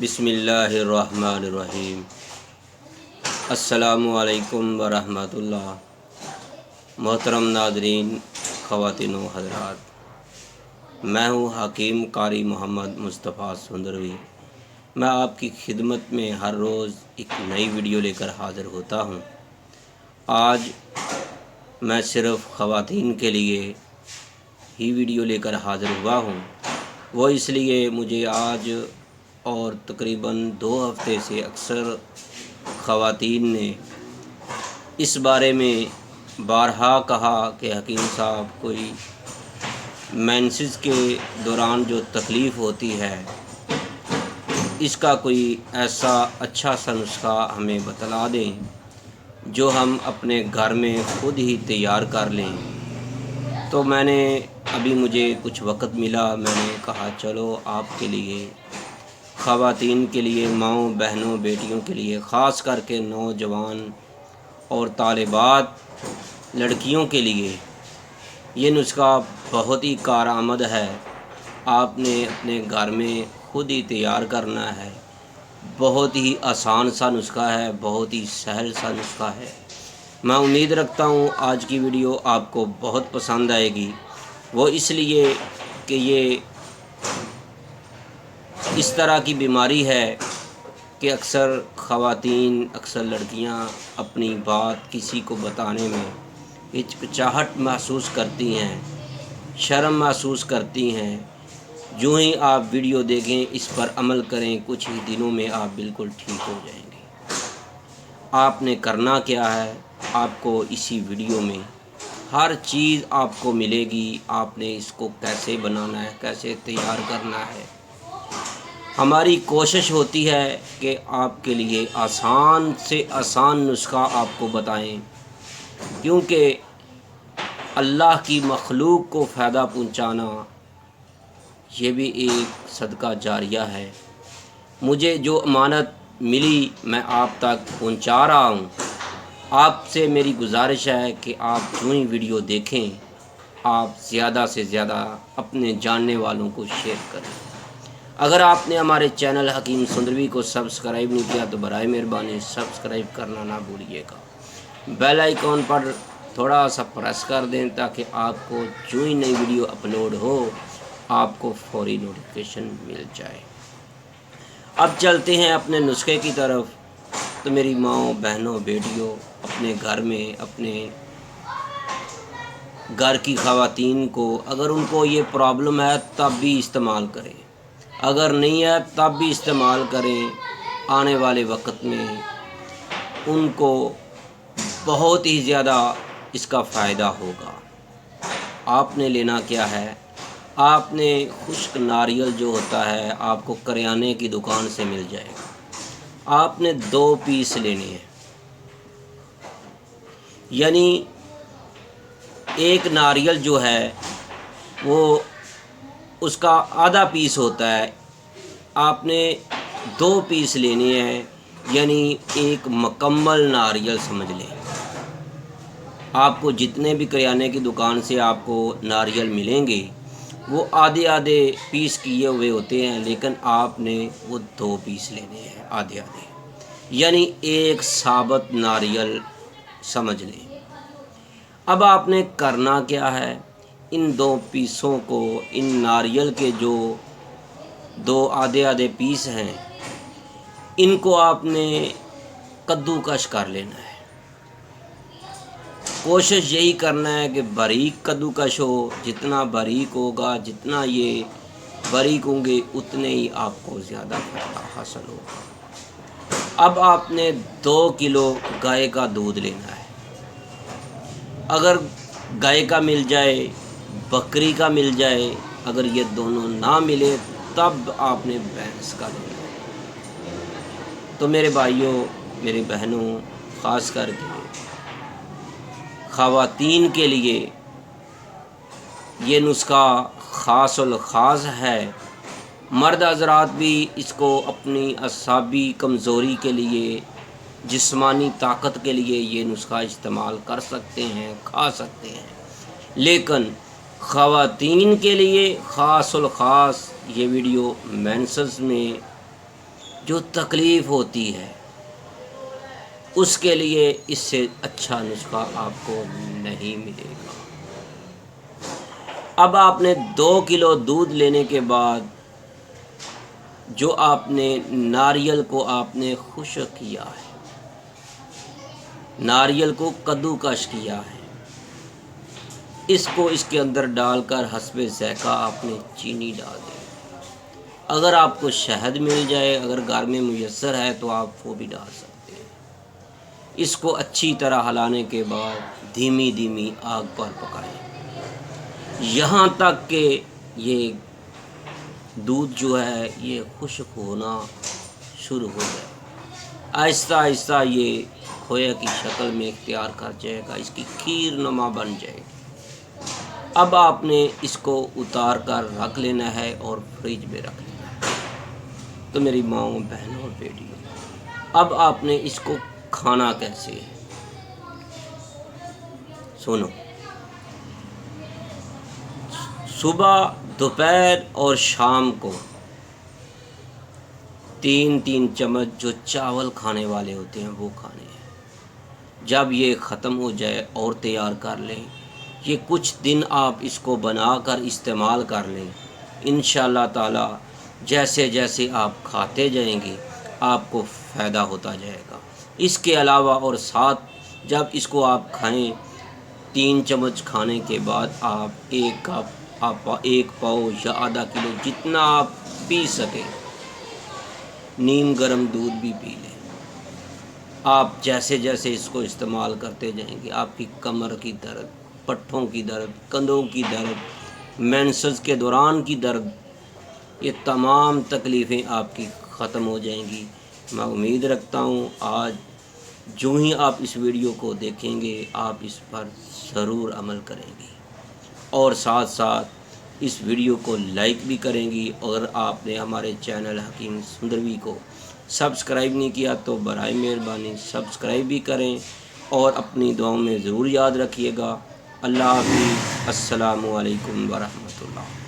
بسم اللہ الرحمن الرحیم۔ السلام علیکم ورحمۃ اللہ۔ محترم ناظرین، خواتین و حضرات، میں ہوں حکیم قاری محمد مصطفیٰ سندروی۔ میں آپ کی خدمت میں ہر روز ایک نئی ویڈیو لے کر حاضر ہوتا ہوں۔ آج میں صرف خواتین کے لیے ہی ویڈیو لے کر حاضر ہوا ہوں۔ وہ اس لیے مجھے آج اور تقریباً 2 ہفتے سے اکثر خواتین نے اس بارے میں بارہا کہا کہ حکیم صاحب، کوئی مینسز کے دوران جو تکلیف ہوتی ہے اس کا کوئی ایسا اچھا سا نسخہ ہمیں بتلا دیں جو ہم اپنے گھر میں خود ہی تیار کر لیں۔ تو میں نے مجھے کچھ وقت ملا، میں نے کہا چلو آپ کے لیے، خواتین کے لیے، ماؤں بہنوں بیٹیوں کے لیے، خاص کر کے نوجوان اور طالبات لڑکیوں کے لیے یہ نسخہ بہت ہی کارآمد ہے۔ آپ نے اپنے گھر میں خود ہی تیار کرنا ہے۔ بہت ہی آسان سا نسخہ ہے، بہت ہی سہل سا نسخہ ہے۔ میں امید رکھتا ہوں آج کی ویڈیو آپ کو بہت پسند آئے گی۔ وہ اس لیے کہ یہ اس طرح کی بیماری ہے کہ اکثر خواتین، اکثر لڑکیاں اپنی بات کسی کو بتانے میں ہچکچاہٹ محسوس کرتی ہیں، شرم محسوس کرتی ہیں۔ جو ہی آپ ویڈیو دیکھیں، اس پر عمل کریں، کچھ ہی دنوں میں آپ بالکل ٹھیک ہو جائیں گے۔ آپ نے کرنا کیا ہے، آپ کو اسی ویڈیو میں ہر چیز آپ کو ملے گی۔ آپ نے اس کو کیسے بنانا ہے، کیسے تیار کرنا ہے۔ ہماری کوشش ہوتی ہے کہ آپ کے لیے آسان سے آسان نسخہ آپ کو بتائیں، کیونکہ اللہ کی مخلوق کو فائدہ پہنچانا یہ بھی ایک صدقہ جاریہ ہے۔ مجھے جو امانت ملی میں آپ تک پہنچا رہا ہوں۔ آپ سے میری گزارش ہے کہ آپ جو ہی ویڈیو دیکھیں، آپ زیادہ سے زیادہ اپنے جاننے والوں کو شیئر کریں۔ اگر آپ نے ہمارے چینل حکیم سندروی کو سبسکرائب نہیں کیا تو برائے مہربانی سبسکرائب کرنا نہ بھولیے گا۔ بیل آئیکن پر تھوڑا سا پریس کر دیں تاکہ آپ کو جو ہی نئی ویڈیو اپلوڈ ہو آپ کو فوری نوٹیفیکیشن مل جائے۔ اب چلتے ہیں اپنے نسخے کی طرف۔ تو میری ماؤں بہنوں بیٹیوں، اپنے گھر میں، اپنے گھر کی خواتین کو اگر ان کو یہ پرابلم ہے تب بھی استعمال کریں، اگر نہیں ہے تب بھی استعمال کریں۔ آنے والے وقت میں ان کو بہت ہی زیادہ اس کا فائدہ ہوگا۔ آپ نے لینا کیا ہے، آپ نے خشک ناریل جو ہوتا ہے آپ کو کریانے کی دکان سے مل جائے گا۔ آپ نے 2 پیس لینے ہیں، یعنی ایک ناریل جو ہے وہ اس کا آدھا پیس ہوتا ہے، آپ نے 2 پیس لینے ہیں، یعنی ایک مکمل ناریل سمجھ لیں۔ آپ کو جتنے بھی کریانے کی دکان سے آپ کو ناریل ملیں گے وہ آدھے آدھے پیس کیے ہوئے ہوتے ہیں، لیکن آپ نے وہ 2 پیس لینے ہیں، آدھے آدھے، یعنی ایک ثابت ناریل سمجھ لیں۔ اب آپ نے کرنا کیا ہے، ان 2 پیسوں کو، ان ناریل کے جو 2 آدھے آدھے پیس ہیں، ان کو آپ نے کدوکش کر لینا ہے۔ کوشش یہی کرنا ہے کہ باریک کدوکش ہو۔ جتنا باریک ہوگا، جتنا یہ باریک ہوں گے، اتنے ہی آپ کو زیادہ فائدہ حاصل ہوگا۔ اب آپ نے 2 کلو گائے کا دودھ لینا ہے۔ اگر گائے کا مل جائے، بکری کا مل جائے، اگر یہ دونوں نہ ملے تب آپ نے بھینس کا لینا ہے۔ تو میرے بھائیوں، میری بہنوں، خاص کر کے خواتین کے لیے یہ نسخہ خاص الخاص ہے۔ مرد حضرات بھی اس کو اپنی اعصابی کمزوری کے لیے، جسمانی طاقت کے لیے یہ نسخہ استعمال کر سکتے ہیں، کھا سکتے ہیں، لیکن خواتین کے لیے خاص الخاص یہ ویڈیو مینسز میں جو تکلیف ہوتی ہے اس کے لیے اس سے اچھا نسخہ آپ کو نہیں ملے گا۔ اب آپ نے 2 کلو دودھ لینے کے بعد جو آپ نے ناریل کو آپ نے خشک کیا ہے، ناریل کو کدوکش کیا ہے، اس کو اس کے اندر ڈال کر حسب ذائقہ آپ نے چینی ڈال دی۔ اگر آپ کو شہد مل جائے، اگر گھر میں میسر ہے تو آپ وہ بھی ڈال سکتے ہیں۔ اس کو اچھی طرح ہلانے کے بعد دھیمی دھیمی آگ پر پکائیں یہاں تک کہ یہ دودھ جو ہے یہ خشک ہونا شروع ہو جائے۔ آہستہ آہستہ یہ کھویا کی شکل میں اختیار کر جائے گا، اس کی کھیر نما بن جائے گی۔ اب آپ نے اس کو اتار کر رکھ لینا ہے اور فریج میں رکھ لینا ہے۔ تو میری ماؤں، بہنوں اور بیٹیوں، اب آپ نے اس کو کھانا کیسے ہے، سنو۔ صبح، دوپہر اور شام کو 3 چمچ جو چاول کھانے والے ہوتے ہیں وہ کھانے ہیں۔ جب یہ ختم ہو جائے اور تیار کر لیں، یہ کچھ دن آپ اس کو بنا کر استعمال کر لیں، انشاءاللہ تعالی جیسے جیسے آپ کھاتے جائیں گے آپ کو فائدہ ہوتا جائے گا۔ اس کے علاوہ اور ساتھ جب اس کو آپ کھائیں، 3 چمچ کھانے کے بعد آپ 1 کپ، آپ 1 پاؤ یا آدھا کلو جتنا آپ پی سکیں، نیم گرم دودھ بھی پی لیں۔ آپ جیسے جیسے اس کو استعمال کرتے جائیں گے آپ کی کمر کی درد، پٹھوں کی درد، کندھوں کی درد، مینسز کے دوران کی درد، یہ تمام تکلیفیں آپ کی ختم ہو جائیں گی۔ میں امید رکھتا ہوں آج جو ہی آپ اس ویڈیو کو دیکھیں گے آپ اس پر ضرور عمل کریں گے، اور ساتھ ساتھ اس ویڈیو کو لائک بھی کریں گی۔ اور آپ نے ہمارے چینل حکیم سندروی کو سبسکرائب نہیں کیا تو برائے مہربانی سبسکرائب بھی کریں، اور اپنی دعاؤں میں ضرور یاد رکھیے گا۔ اللہ حافظ۔ السلام علیکم ورحمۃ اللہ۔